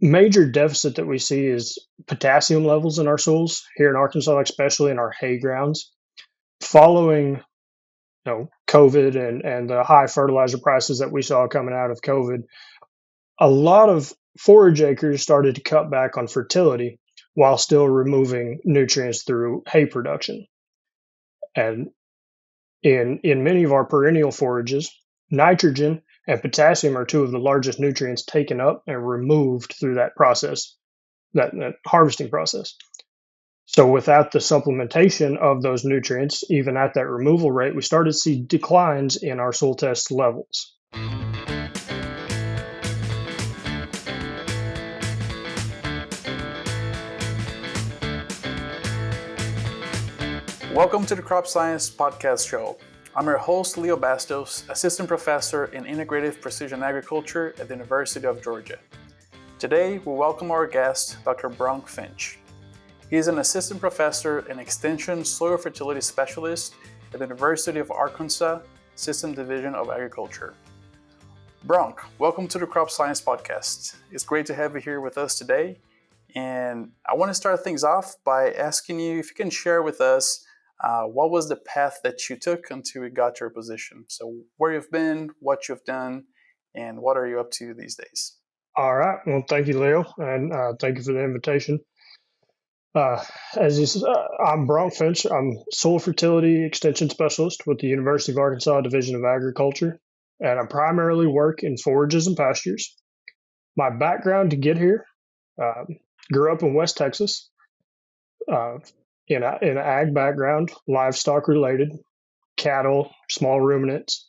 major deficit that we see is potassium levels in our soils here in Arkansas, especially in our hay grounds. Following COVID and the high fertilizer prices that we saw coming out of COVID, a lot of forage acres started to cut back on fertility while still removing nutrients through hay production. And in many of our perennial forages, nitrogen and potassium are two of the largest nutrients taken up and removed through that process, that harvesting process. So without the supplementation of those nutrients, even at that removal rate, we started to see declines in our soil test levels. Welcome to the Crop Science Podcast Show. I'm your host, Leo Bastos, Assistant Professor in Integrative Precision Agriculture at the University of Georgia. Today, we welcome our guest, Dr. Bronc Finch. He is an Assistant Professor and Extension Soil Fertility Specialist at the University of Arkansas, System Division of Agriculture. Bronc, welcome to the Crop Science Podcast. It's great to have you here with us today. And I want to start things off by asking you if you can share with us what was the path that you took until you got your position? So where you've been, what you've done, and what are you up to these days? All right. Well, thank you, Leo, and thank you for the invitation. As you said, I'm Bronc Finch. I'm Soil Fertility Extension Specialist with the University of Arkansas Division of Agriculture, and I primarily work in forages and pastures. My background to get here, grew up in West Texas, in an ag background, livestock related, cattle, small ruminants.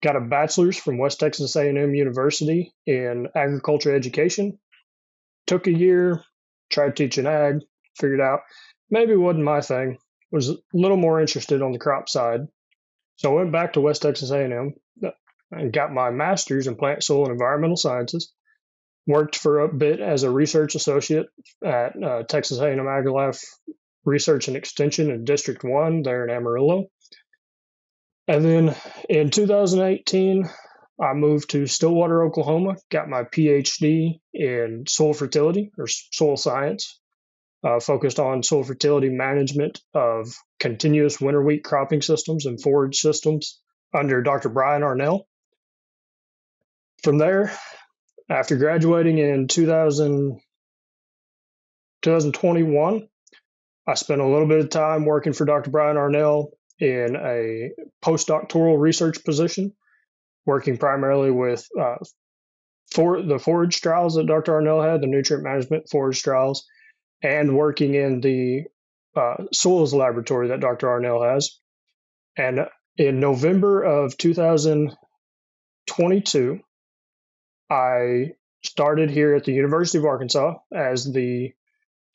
Got a bachelor's from West Texas A&M University in agriculture education. Took a year, tried teaching ag, figured out maybe it wasn't my thing. Was a little more interested on the crop side. So I went back to West Texas A&M and got my master's in plant, soil, and environmental sciences. Worked for a bit as a research associate at Texas A&M AgriLife Research and Extension in District 1 there in Amarillo. And then in 2018, I moved to Stillwater, Oklahoma, got my PhD in soil fertility or soil science, focused on soil fertility management of continuous winter wheat cropping systems and forage systems under Dr. Brian Arnell. From there, after graduating in 2021, I spent a little bit of time working for Dr. Brian Arnell in a postdoctoral research position, working primarily with for the forage trials that Dr. Arnell had, the nutrient management forage trials, and working in the soils laboratory that Dr. Arnell has. And in November of 2022, I started here at the University of Arkansas as the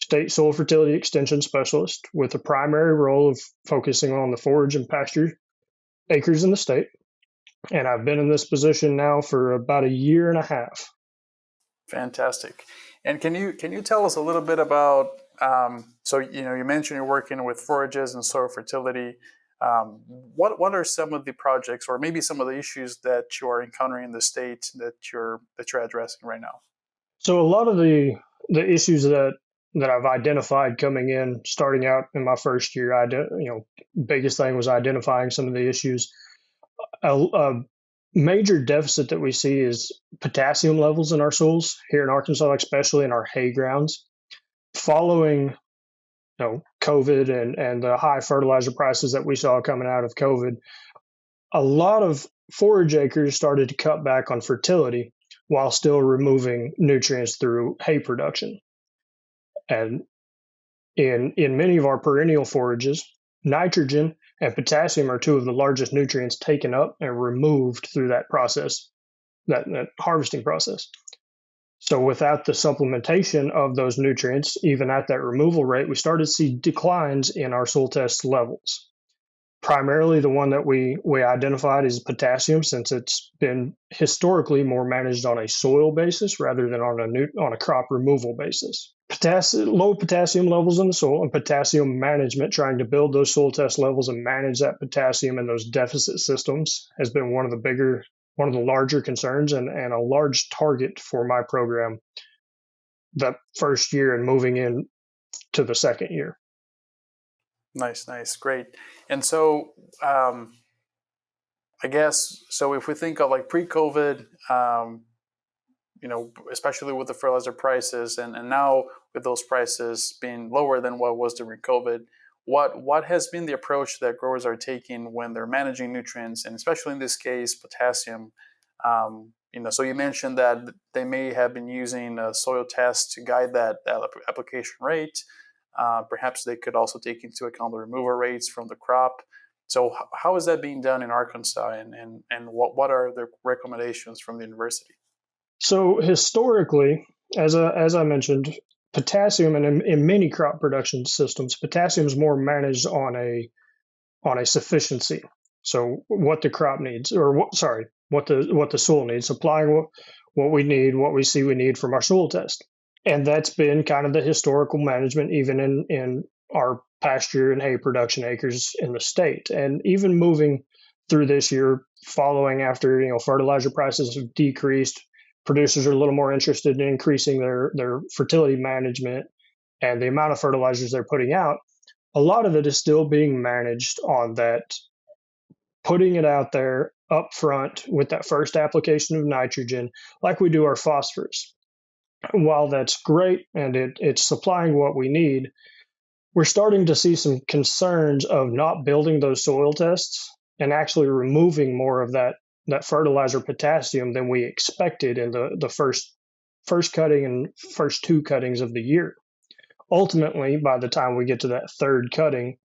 State Soil Fertility Extension Specialist with a primary role of focusing on the forage and pasture acres in the state. And I've been in this position now for about a year and a half. Fantastic. And can you tell us a little bit about, so you mentioned you're working with forages and soil fertility. What are some of the projects or maybe some of the issues that you are encountering in the state that you're addressing right now? So a lot of the issues that I've identified coming in, starting out in my first year, biggest thing was identifying some of the issues. A major deficit that we see is potassium levels in our soils here in Arkansas, especially in our hay grounds. Following COVID and the high fertilizer prices that we saw coming out of COVID, a lot of forage acres started to cut back on fertility while still removing nutrients through hay production. And in many of our perennial forages, nitrogen and potassium are two of the largest nutrients taken up and removed through that process, that harvesting process. So without the supplementation of those nutrients, even at that removal rate, we started to see declines in our soil test levels. Primarily the one that we identified is potassium, since it's been historically more managed on a soil basis rather than on a crop removal basis. Low potassium levels in the soil and potassium management, trying to build those soil test levels and manage that potassium in those deficit systems, has been one of the larger concerns and a large target for my program. that first year and moving in to the second year. Nice, great. And so, I guess, so if we think of like pre-COVID, especially with the fertilizer prices, and now with those prices being lower than what was during COVID, what has been the approach that growers are taking when they're managing nutrients, and especially in this case, potassium? So you mentioned that they may have been using a soil test to guide that application rate. Perhaps they could also take into account the removal rates from the crop. So how is that being done in Arkansas, and what are the recommendations from the university? So historically, as I mentioned, potassium, and in many crop production systems, potassium is more managed on a sufficiency. So what the crop needs, or what the soil needs, supplying what we need, what we see we need from our soil test. And that's been kind of the historical management, even in our pasture and hay production acres in the state. And even moving through this year, following after fertilizer prices have decreased, producers are a little more interested in increasing their fertility management and the amount of fertilizers they're putting out. A lot of it is still being managed on that, putting it out there up front with that first application of nitrogen, like we do our phosphorus. While that's great and it's supplying what we need, we're starting to see some concerns of not building those soil tests and actually removing more of that fertilizer potassium than we expected in the first cutting and first two cuttings of the year. Ultimately, by the time we get to that third cutting,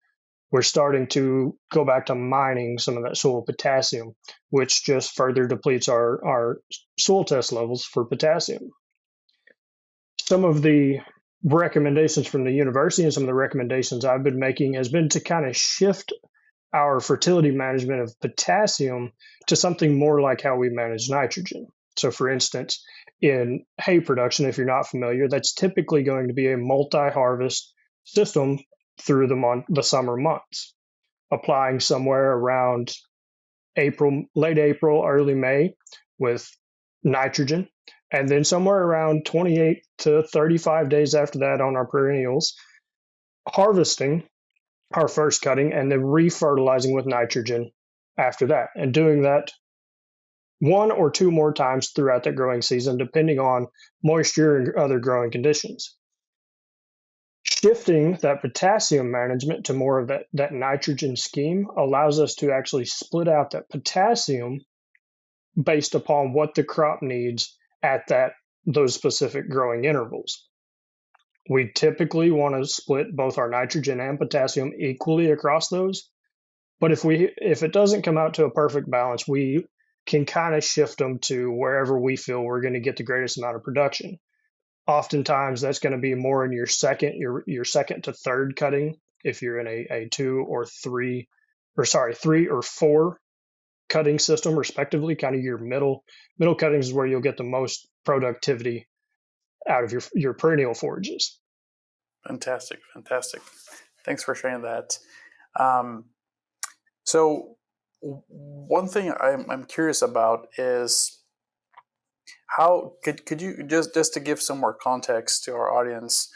we're starting to go back to mining some of that soil potassium, which just further depletes our soil test levels for potassium. Some of the recommendations from the university and some of the recommendations I've been making has been to kind of shift our fertility management of potassium to something more like how we manage nitrogen. So for instance, in hay production, if you're not familiar, that's typically going to be a multi-harvest system through the summer months, applying somewhere around late April, early May with nitrogen, and then somewhere around 28 to 35 days after that on our perennials, harvesting our first cutting and then refertilizing with nitrogen after that, and doing that one or two more times throughout the growing season, depending on moisture and other growing conditions. Shifting that potassium management to more of that nitrogen scheme allows us to actually split out that potassium based upon what the crop needs at those specific growing intervals. We typically want to split both our nitrogen and potassium equally across those. But if it doesn't come out to a perfect balance, we can kind of shift them to wherever we feel we're going to get the greatest amount of production. Oftentimes that's going to be more in your second to third cutting if you're in a three or four cutting system respectively. Kind of your middle cuttings is where you'll get the most productivity out of your perennial forages. Fantastic. Thanks for sharing that. So one thing I'm curious about is how could you just to give some more context to our audience,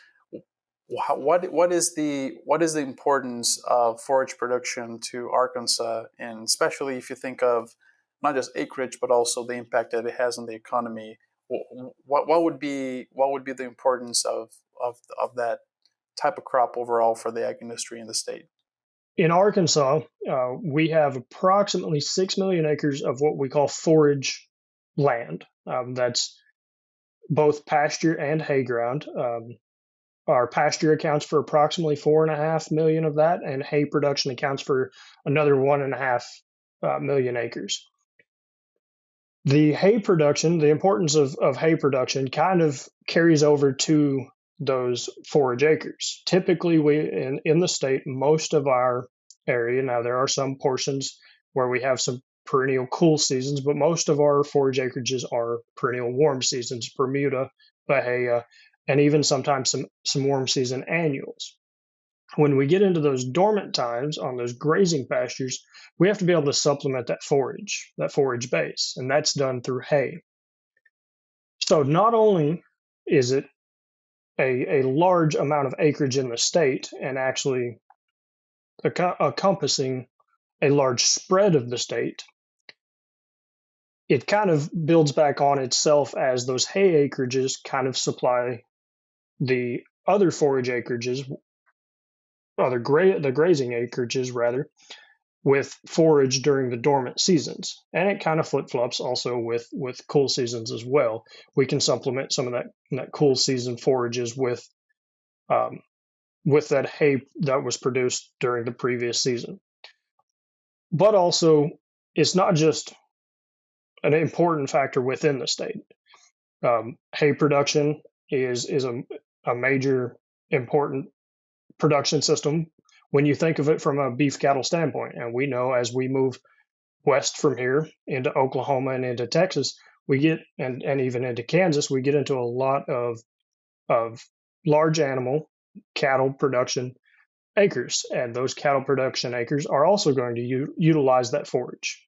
what is the importance of forage production to Arkansas, and especially if you think of not just acreage but also the impact that it has on the economy? What would be the importance of that type of crop overall for the ag industry in the state? In Arkansas, we have approximately 6 million acres of what we call forage land. That's both pasture and hay ground. Our pasture accounts for approximately 4.5 million of that, and hay production accounts for another 1.5 million acres. The hay production, the importance of hay production kind of carries over to those forage acres. Typically, in the state, most of our area, now there are some portions where we have some perennial cool seasons, but most of our forage acreages are perennial warm seasons, Bermuda, Bahia, and even sometimes some warm season annuals. When we get into those dormant times on those grazing pastures, we have to be able to supplement that forage base, and that's done through hay. So not only is it a large amount of acreage in the state and actually encompassing a large spread of the state, it kind of builds back on itself as those hay acreages kind of supply the other forage acreages, or the grazing acreages rather, with forage during the dormant seasons. And it kind of flip-flops also with cool seasons as well. We can supplement some of that cool season forages with that hay that was produced during the previous season. But also, it's not just an important factor within the state. Hay production is a major important production system when you think of it from a beef cattle standpoint. And we know as we move west from here into Oklahoma and into Texas, we get and even into Kansas, we get into a lot of large animal cattle production acres, and those cattle production acres are also going to utilize that forage.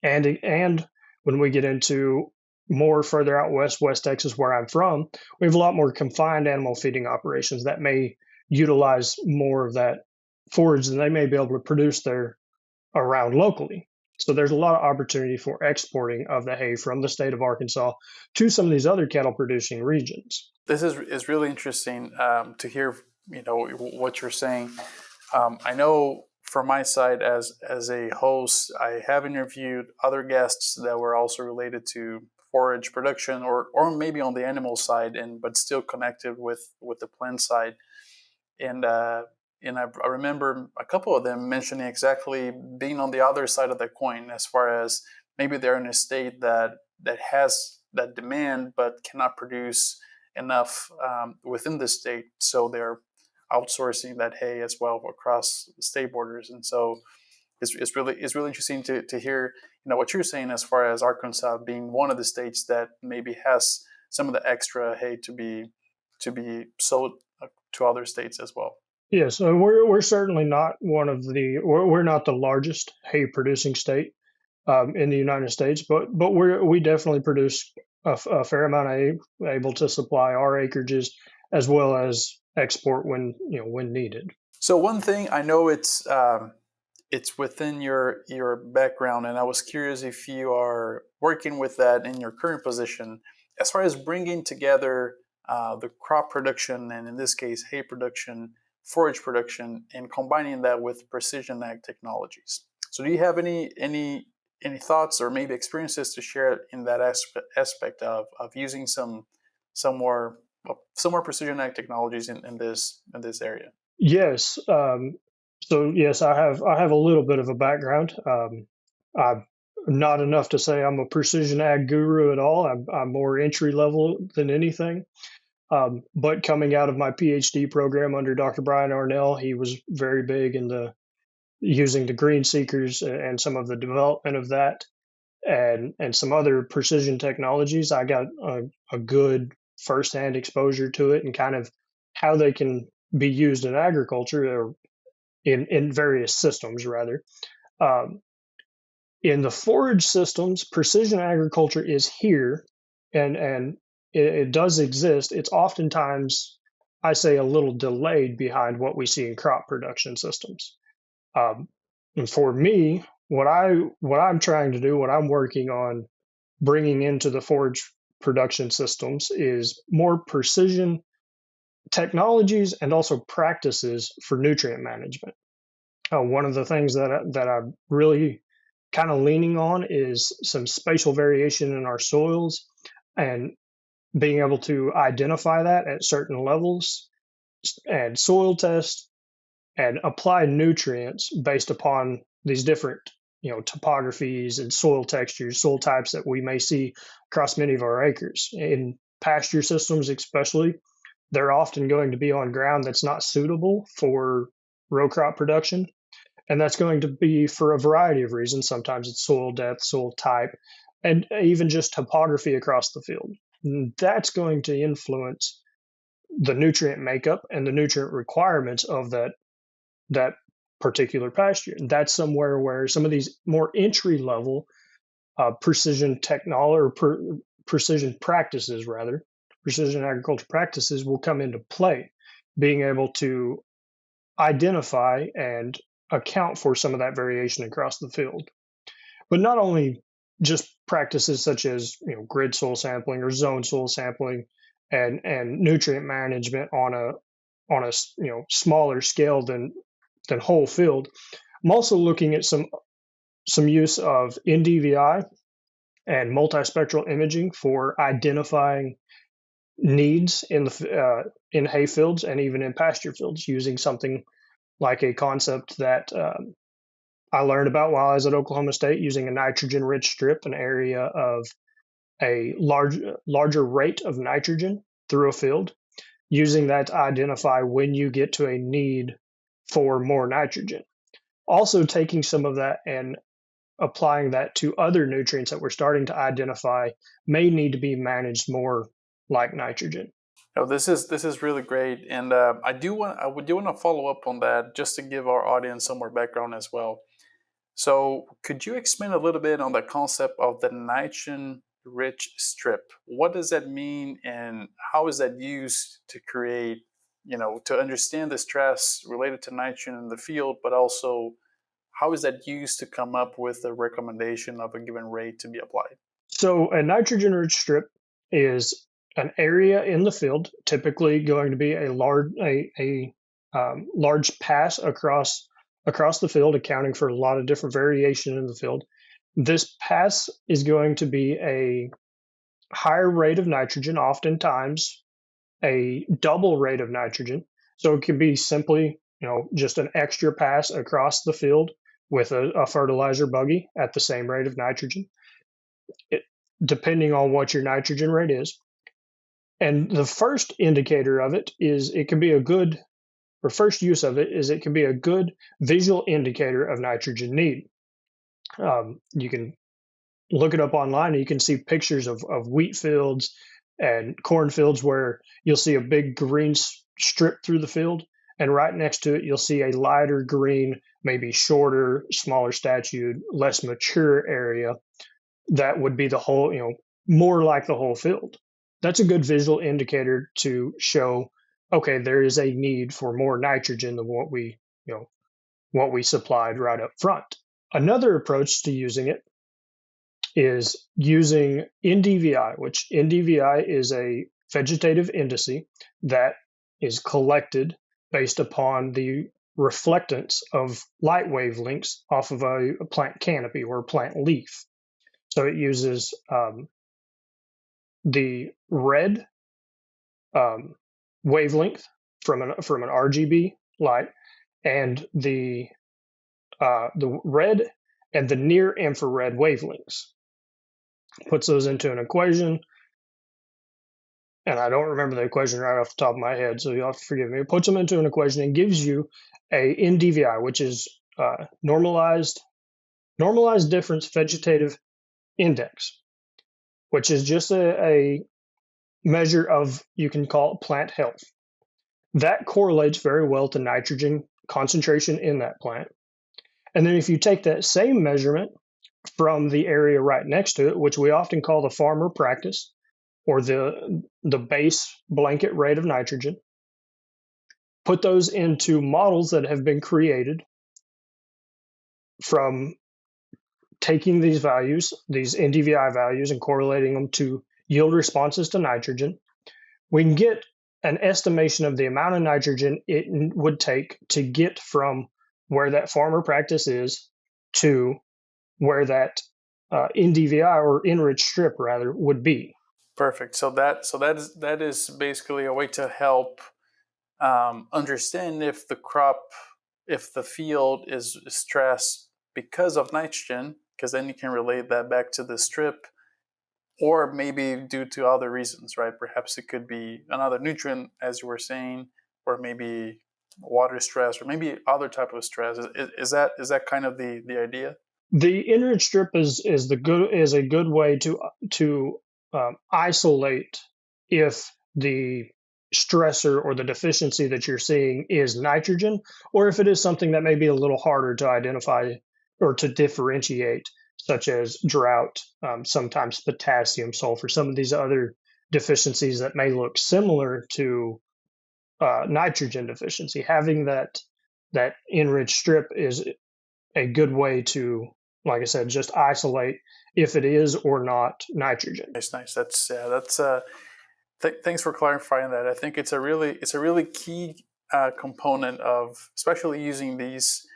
And when we get into more further out West Texas, where I'm from, we have a lot more confined animal feeding operations that may utilize more of that forage than they may be able to produce there around locally. So there's a lot of opportunity for exporting of the hay from the state of Arkansas to some of these other cattle producing regions. This is really interesting to hear, what you're saying. I know from my side as a host, I have interviewed other guests that were also related to forage production or maybe on the animal side, but still connected with the plant side. And I remember a couple of them mentioning exactly being on the other side of the coin, as far as maybe they're in a state that has that demand but cannot produce enough within the state, so they're outsourcing that hay as well across the state borders. And so it's really interesting to hear what you're saying, as far as Arkansas being one of the states that maybe has some of the extra hay to be sold to other states as well. Yeah, so we're certainly not we're not the largest hay producing state in the United States, but we definitely produce a fair amount of hay, able to supply our acreages as well as export when needed. So one thing I know, it's within your background, and I was curious if you are working with that in your current position, as far as bringing together the crop production, and in this case hay production, forage production, and combining that with precision ag technologies. So do you have any thoughts or maybe experiences to share in that aspect of using some more precision ag technologies in this area? Yes. So yes, I have a little bit of a background. I'm not enough to say I'm a precision ag guru at all. I'm more entry level than anything. But coming out of my PhD program under Dr. Brian Arnell, he was very big in using the green seekers and some of the development of that, and some other precision technologies. I got a good firsthand exposure to it and kind of how they can be used in agriculture, or in various systems rather. In the forage systems, precision agriculture is here, and it does exist. It's oftentimes, I say, a little delayed behind what we see in crop production systems. And for me, what I'm trying to do, what I'm working on bringing into the forage production systems, is more precision technologies and also practices for nutrient management. One of the things that I'm really kind of leaning on is some spatial variation in our soils, and being able to identify that at certain levels and soil test and apply nutrients based upon these different topographies and soil textures, soil types that we may see across many of our acres. In pasture systems especially, they're often going to be on ground that's not suitable for row crop production. And that's going to be for a variety of reasons. Sometimes it's soil depth, soil type, and even just topography across the field. And that's going to influence the nutrient makeup and the nutrient requirements of that particular pasture. And that's somewhere where some of these more entry level precision technology, or precision practices rather, precision agriculture practices will come into play, being able to identify and account for some of that variation across the field. But not only just practices such as grid soil sampling or zone soil sampling and nutrient management on a smaller scale than whole field. I'm also looking at some use of NDVI and multispectral imaging for identifying needs in hay fields and even in pasture fields, using something like a concept that I learned about while I was at Oklahoma State, using a nitrogen-rich strip, an area of a larger rate of nitrogen through a field, using that to identify when you get to a need for more nitrogen. Also taking some of that and applying that to other nutrients that we're starting to identify may need to be managed more like nitrogen. Oh, this is really great, and I do want to follow up on that just to give our audience some more background as well. So, could you explain a little bit on the concept of the nitrogen-rich strip? What does that mean, and how is that used to create, to understand the stress related to nitrogen in the field, but also how is that used to come up with the recommendation of a given rate to be applied? So, a nitrogen-rich strip is an area in the field, typically going to be a large pass across the field, accounting for a lot of different variation in the field. This pass is going to be a higher rate of nitrogen, oftentimes a double rate of nitrogen. So it could be simply, just an extra pass across the field with a fertilizer buggy at the same rate of nitrogen, depending on what your nitrogen rate is. And the first indicator of it is it can be a good visual indicator of nitrogen need. You can look it up online and you can see pictures of wheat fields and corn fields where you'll see a big green strip through the field, and right next to it you'll see a lighter green, maybe shorter, smaller statued, less mature area that would be the whole, more like the whole field. That's a good visual indicator to show, okay, there is a need for more nitrogen than what we supplied right up front. Another approach to using it is using NDVI, which NDVI is a vegetative indice that is collected based upon the reflectance of light wavelengths off of a plant canopy or a plant leaf. So it uses the red wavelength from an RGB light, and the red and the near infrared wavelengths. Puts those into an equation, and I don't remember the equation right off the top of my head, so you'll have to forgive me. It puts them into an equation and gives you a NDVI, which is normalized difference vegetative index, which is just a measure of, you can call it, plant health. That correlates very well to nitrogen concentration in that plant. And then if you take that same measurement from the area right next to it, which we often call the farmer practice, or the base blanket rate of nitrogen, put those into models that have been created from taking these values, these NDVI values, and correlating them to yield responses to nitrogen, we can get an estimation of the amount of nitrogen it would take to get from where that farmer practice is to where that NDVI, or enriched strip rather, would be. Perfect. So that is basically a way to help understand if the field is stressed because of nitrogen, because then you can relate that back to the strip, or maybe due to other reasons, right? Perhaps it could be another nutrient, as you were saying, or maybe water stress, or maybe other type of stress. Is that kind of the idea? The enriched strip is a good way to isolate if the stressor or the deficiency that you're seeing is nitrogen, or if it is something that may be a little harder to identify or to differentiate, such as drought, sometimes potassium, sulfur, some of these other deficiencies that may look similar to nitrogen deficiency. Having that enriched strip is a good way to, like I said, just isolate if it is or not nitrogen. Nice. That's. Thanks for clarifying that. I think it's a really key component of, especially using these,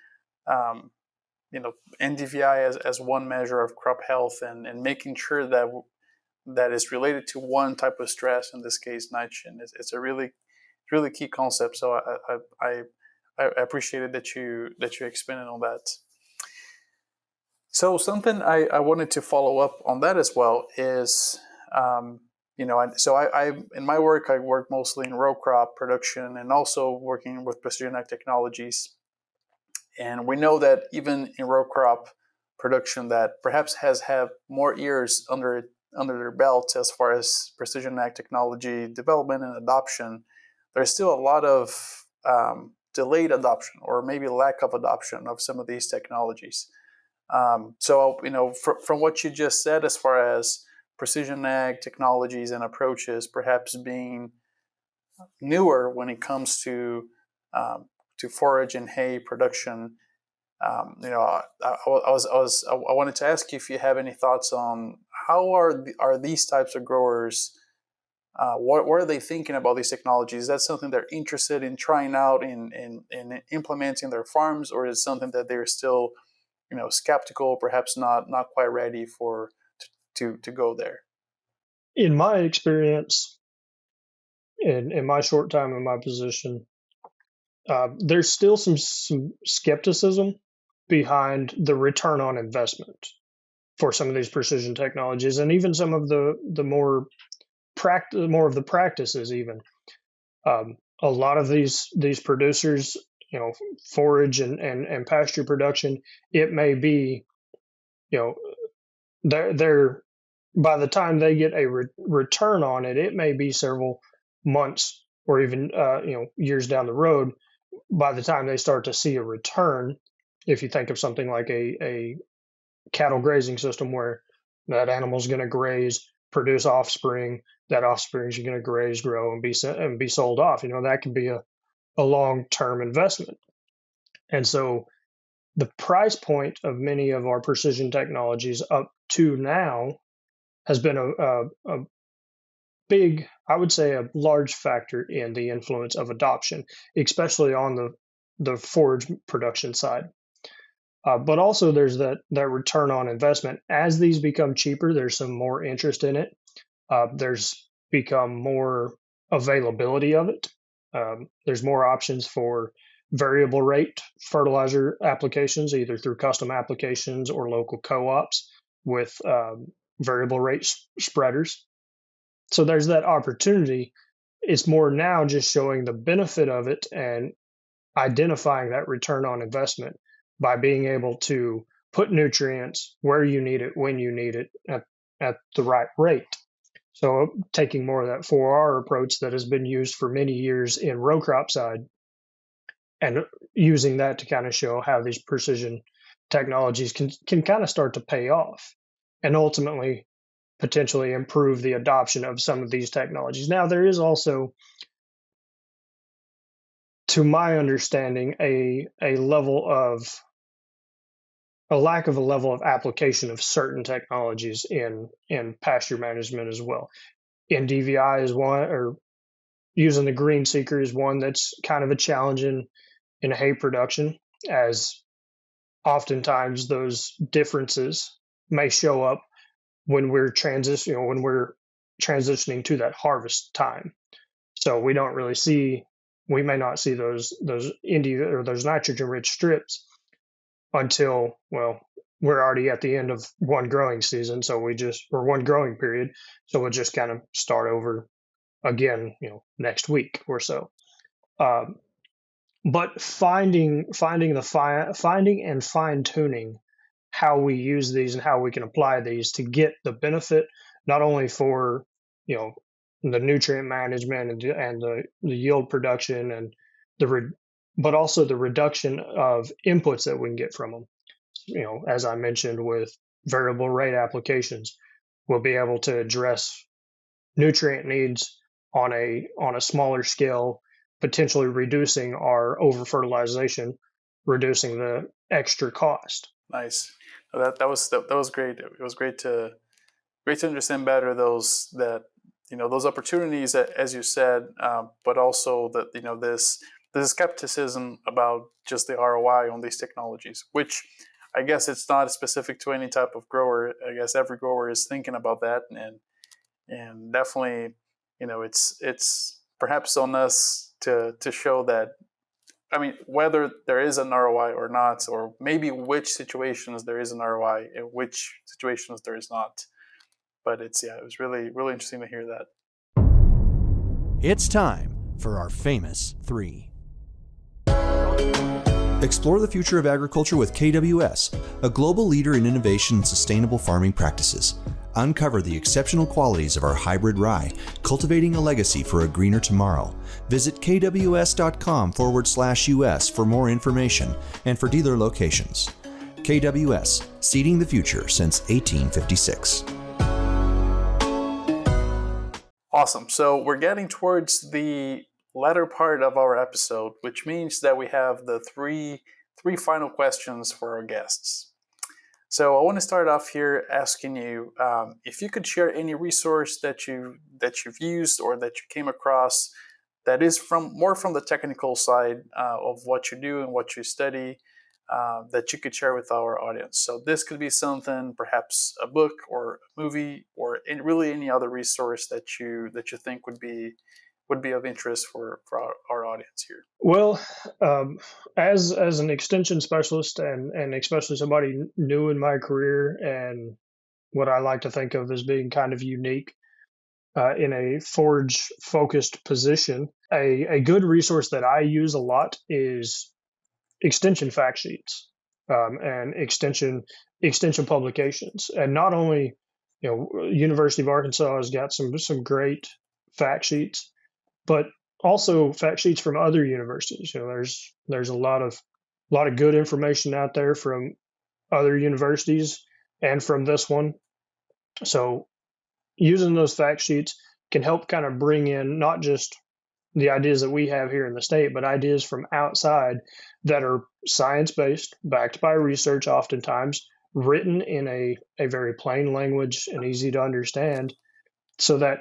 NDVI as one measure of crop health, and making sure that is related to one type of stress. In this case, nitrogen. It's a really key concept. So I appreciated that you expanded on that. So something I wanted to follow up on that as well is, I in my work, I work mostly in row crop production and also working with precision ag technologies. And we know that even in row crop production that perhaps has had more years under their belt as far as precision ag technology development and adoption, there's still a lot of delayed adoption or maybe lack of adoption of some of these technologies. From what you just said, as far as precision ag technologies and approaches perhaps being newer when it comes to forage and hay production, I wanted to ask you if you have any thoughts on how are these types of growers. What are they thinking about these technologies? Is that something they're interested in trying out in implementing their farms, or is it something that they're still skeptical, perhaps not quite ready to go there? In my experience, in my short time in my position, there's still some skepticism behind the return on investment for some of these precision technologies, and even some of the more of the practices. Even a lot of these producers, forage and pasture production, it may be, they're by the time they get a return on it, it may be several months or even years down the road by the time they start to see a return. If you think of something like a cattle grazing system where that animal's going to graze, produce offspring, that offspring is going to graze, grow, and be sold off. That can be a long-term investment. And so the price point of many of our precision technologies up to now has been a big, I would say, a large factor in the influence of adoption, especially on the forage production side. But also there's that return on investment. As these become cheaper, there's some more interest in it. There's become more availability of it. There's more options for variable rate fertilizer applications, either through custom applications or local co-ops with variable rate spreaders. So there's that opportunity. It's more now just showing the benefit of it and identifying that return on investment by being able to put nutrients where you need it, when you need it, at the right rate. So taking more of that 4R approach that has been used for many years in row crop side and using that to kind of show how these precision technologies can kind of start to pay off and ultimately potentially improve the adoption of some of these technologies. Now, there is also, to my understanding, a lack of a level of application of certain technologies in pasture management as well. NDVI is one, or using the green seeker is one that's kind of a challenge in hay production, as oftentimes those differences may show up when we're transitioning to that harvest time. So we may not see those or those nitrogen rich strips until, well, we're already at the end of one growing season. So one growing period. So we'll just kind of start over again, next week or so. But finding and fine tuning how we use these and how we can apply these to get the benefit, not only for, the nutrient management and the yield production and but also the reduction of inputs that we can get from them. As I mentioned with variable rate applications, we'll be able to address nutrient needs on a smaller scale, potentially reducing our over fertilization, reducing the extra cost. Nice. That was great. It was great to understand better those opportunities, as you said, but also that this skepticism about just the ROI on these technologies, which I guess it's not specific to any type of grower. I guess every grower is thinking about that, and definitely, it's perhaps on us to show that. I mean, whether there is an ROI or not, or maybe which situations there is an ROI and which situations there is not. But it was really, really interesting to hear that. It's time for our famous three. Explore the future of agriculture with KWS, a global leader in innovation and sustainable farming practices. Uncover the exceptional qualities of our hybrid rye, cultivating a legacy for a greener tomorrow. Visit kws.com/US for more information and for dealer locations. KWS, seeding the future since 1856. Awesome. So we're getting towards the latter part of our episode, which means that we have the three final questions for our guests. So I want to start off here asking you if you could share any resource that you've used or that you came across that is more from the technical side of what you do and what you study, that you could share with our audience. So this could be something, perhaps a book or a movie, or really any other resource that you think would be of interest for our audience here. Well, as an extension specialist and especially somebody new in my career, and what I like to think of as being kind of unique in a forage focused position, a good resource that I use a lot is extension fact sheets and extension publications. And not only, University of Arkansas has got some great fact sheets, but also fact sheets from other universities. There's a lot of good information out there from other universities and from this one. So using those fact sheets can help kind of bring in not just the ideas that we have here in the state, but ideas from outside that are science-based, backed by research, oftentimes written in a very plain language and easy to understand, so that,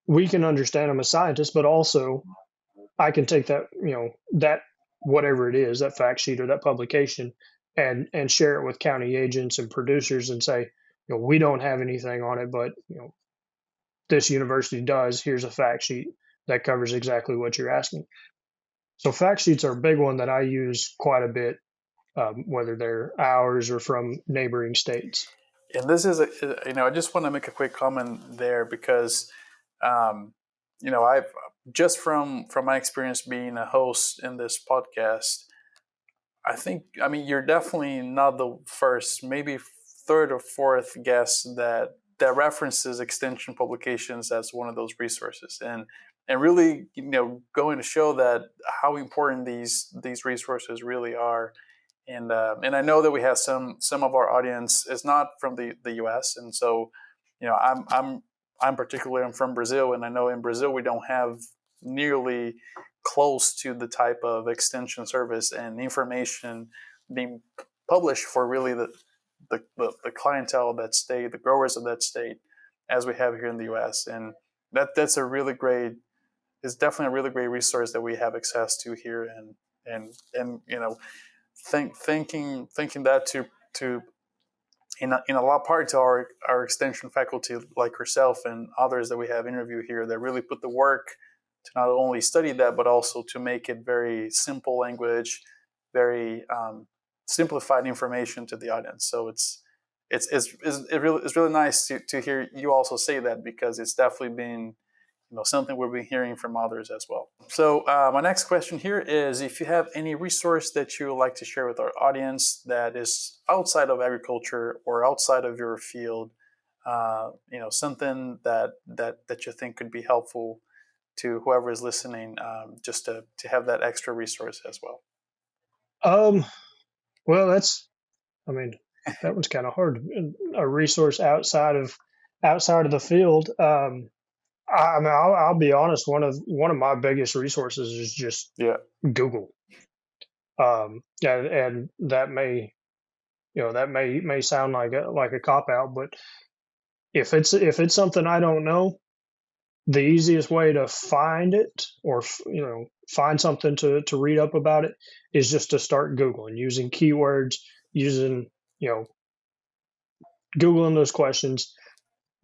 we can understand them as scientists, but also I can take that, that whatever it is, that fact sheet or that publication, and share it with county agents and producers and say, we don't have anything on it, but, this university does. Here's a fact sheet that covers exactly what you're asking. So fact sheets are a big one that I use quite a bit, whether they're ours or from neighboring states. And this is, I just want to make a quick comment there because, I've just from my experience being a host in this podcast, you're definitely not the first, maybe third or fourth guest that references extension publications as one of those resources, and really, going to show that how important these resources really are. And I know that we have some of our audience is not from the U.S., and so, I'm particularly from Brazil, and I know in Brazil we don't have nearly close to the type of extension service and information being published for really the clientele of that state, the growers of that state, as we have here in the U.S. And that's a really great, it's definitely a really great resource that we have access to here, and thinking that to in a lot part to our extension faculty like yourself and others that we have interviewed here that really put the work to not only study that, but also to make it very simple language, very simplified information to the audience. So it's really nice to hear you also say that, because it's definitely been something we've been hearing from others as well. So my next question here is if you have any resource that you would like to share with our audience that is outside of agriculture or outside of your field, something that you think could be helpful to whoever is listening, just to have that extra resource as well. Well, that one's kind of hard. A resource outside of outside of the field, I mean, I'll be honest. One of my biggest resources is just Yeah. Google. And that may sound like a cop out, but if it's something I don't know, the easiest way to find it, or find something to read up about it, is just to start Googling, using keywords, using you know Googling those questions,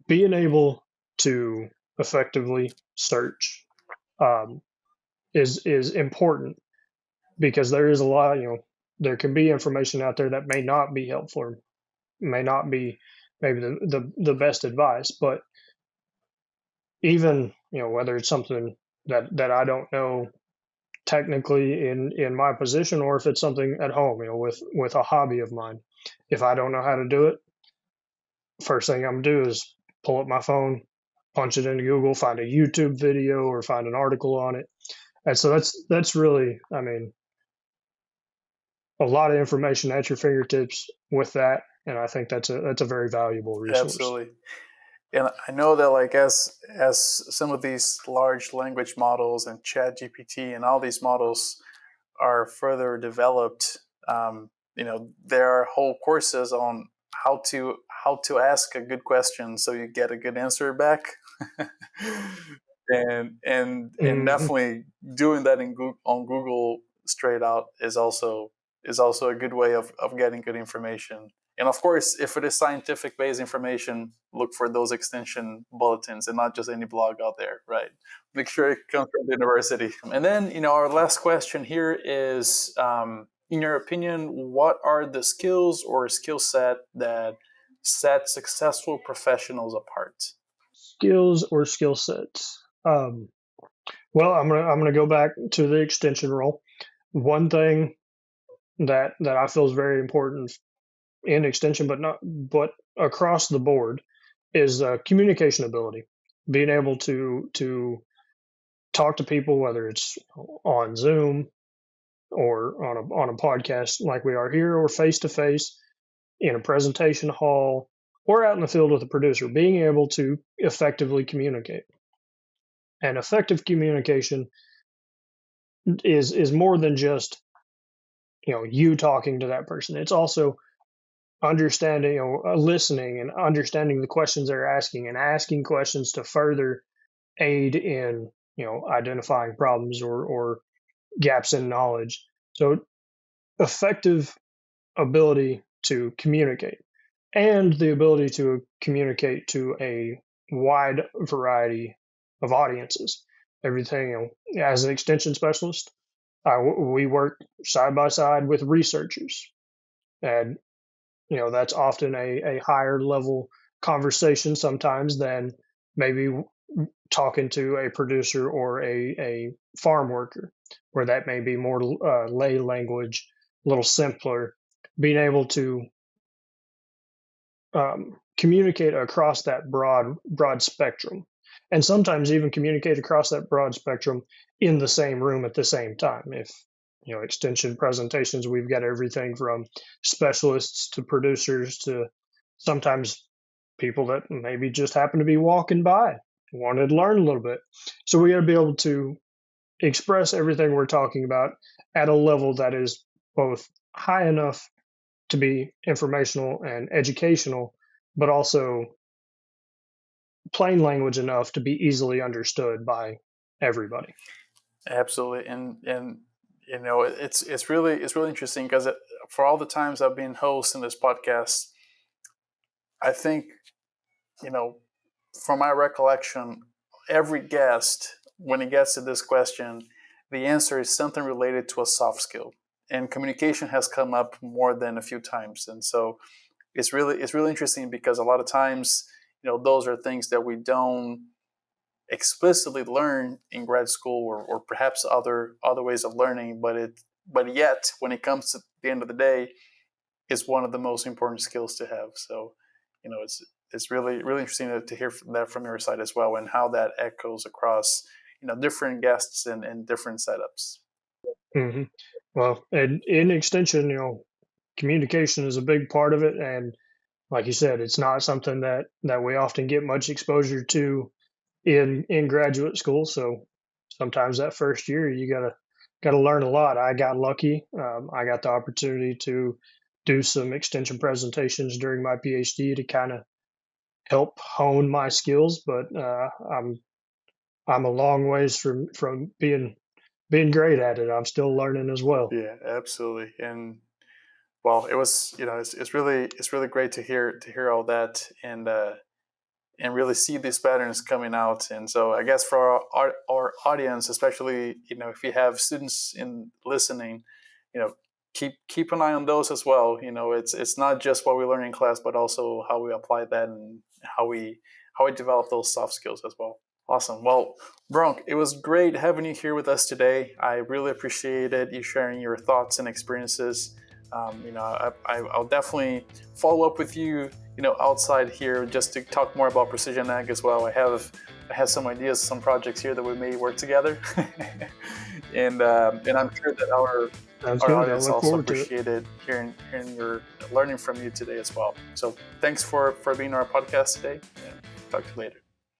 being able to effectively search, um, is important, because there is a lot, there can be information out there that may not be helpful, or may not be maybe the best advice. But even, whether it's something that I don't know technically in my position, or if it's something at home, with a hobby of mine, if I don't know how to do it, first thing I'm gonna do is pull up my phone, punch it into Google, find a YouTube video, or find an article on it. And so that's really, I mean, a lot of information at your fingertips with that, and I think that's a very valuable resource. Absolutely. And I know that, like, as some of these large language models and Chat GPT and all these models are further developed, there are whole courses on how to ask a good question so you get a good answer back. and Mhm. definitely doing that on Google straight out is also a good way of getting good information. And of course, if it is scientific based information, look for those extension bulletins and not just any blog out there, right? Make sure it comes from the university. And then, our last question here is, in your opinion, what are the skills or skill set that set successful professionals apart? Skills or skill sets. Well, I'm gonna go back to the extension role. One thing that I feel is very important in extension, but across the board, is communication ability. Being able to talk to people, whether it's on Zoom, or on a podcast like we are here, or face to face in a presentation hall, or out in the field with a producer. Being able to effectively communicate. And effective communication is more than just you talking to that person. It's also understanding, listening, and understanding the questions they're asking, and asking questions to further aid in identifying problems, or gaps in knowledge. So effective ability to communicate, and the ability to communicate to a wide variety of audiences. Everything, as an extension specialist, we work side by side with researchers, and that's often a higher level conversation sometimes than maybe talking to a producer or a farm worker, where that may be more lay language, a little simpler. Being able to communicate across that broad spectrum, and sometimes even communicate across that broad spectrum in the same room at the same time. If extension presentations, we've got everything from specialists to producers to sometimes people that maybe just happen to be walking by, wanted to learn a little bit. So we got to be able to express everything we're talking about at a level that is both high enough to be informational and educational, but also plain language enough to be easily understood by everybody. Absolutely. And it's really interesting, because for all the times I've been host in this podcast, I think, from my recollection, every guest, when he gets to this question, the answer is something related to a soft skill, and communication has come up more than a few times. And so it's really interesting, because a lot of times, those are things that we don't explicitly learn in grad school, or perhaps other ways of learning, but yet when it comes to the end of the day, it's one of the most important skills to have. So it's really interesting to hear that from your side as well, and how that echoes across different guests and different setups. Mm-hmm. Well, and in extension, communication is a big part of it, and like you said, it's not something that we often get much exposure to in graduate school. So sometimes that first year you gotta learn a lot. I got lucky. I got the opportunity to do some extension presentations during my PhD to kind of help hone my skills. But I'm a long ways from being great at it. I'm still learning as well. Yeah, absolutely. And well, it was, it's really great to hear all that, and really see these patterns coming out. And so I guess for our audience, especially, if you have students in listening, keep an eye on those as well. It's not just what we learn in class, but also how we apply that and how we develop those soft skills as well. Awesome. Well, Bronc, it was great having you here with us today. I really appreciated you sharing your thoughts and experiences. I'll definitely follow up with you, outside here, just to talk more about precision ag as well. I have some ideas, some projects here that we may work together, and I'm sure that our audience also appreciated hearing your learning from you today as well. So thanks for being on our podcast today, and talk to you later.